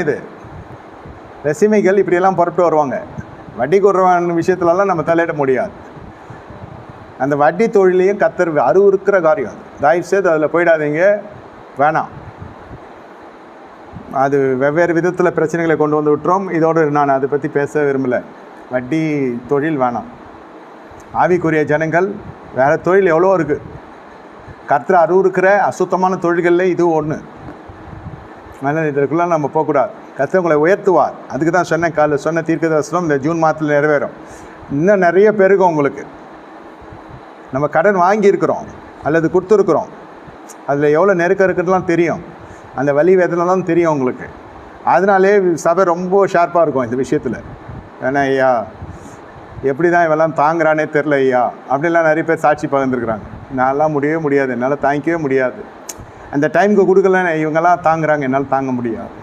இது ரசிமைகள் இப்படியெல்லாம் புறப்பட்டு வருவாங்க. வட்டி கொடுறவன் விஷயத்துலலாம் நம்ம தலையிட முடியாது. அந்த வட்டி தொழிலையும் கத்தர் அருவருக்கிற காரியம் அது. தயவு செய்து அதில் போயிடாதீங்க, வேணாம். அது வெவ்வேறு விதத்தில் பிரச்சனைகளை கொண்டு வந்து விட்டுறோம். இதோடு நான் அதை பற்றி பேச விரும்பலை. வட்டி தொழில் வேணாம். ஆவிக்குரிய ஜனங்கள் வேறு தொழில் எவ்வளோ இருக்குது. கர்த்தர் அருவருக்கிற அசுத்தமான தொழில்களில் இது ஒன்று. அதனால் இதற்குள்ளே நம்ம போகக்கூடாது. கர்த்தர் உங்களை உயர்த்துவார். அதுக்கு தான் சொன்னேன், காலையில் சொன்ன தீர்க்கதரிசனம் இந்த ஜூன் மாதத்தில் நிறைவேறும். இன்னும் நிறைய பேருக்கும் உங்களுக்கு நம்ம கடன் வாங்கியிருக்கிறோம் அல்லது கொடுத்துருக்குறோம். அதில் எவ்வளோ நெருக்கம் இருக்குதுலாம் தெரியும். அந்த வலி வேதனைலாம் தெரியும் உங்களுக்கு. அதனாலே சபை ரொம்ப ஷார்ப்பாக இருக்கும் இந்த விஷயத்தில். ஏன்னா ஐயா எப்படி தான் இவெல்லாம் தாங்குறானே தெரில ஐயா அப்படின்லாம் நிறைய பேர் சாட்சி பகிர்ந்துருக்குறாங்க. நான்லாம் முடியவே முடியாது, என்னால் தாங்கிக்கவே முடியாது. அந்த டைமுக்கு கொடுக்கலன்னு இவங்கெல்லாம் தாங்குறாங்க, என்னால் தாங்க முடியாது.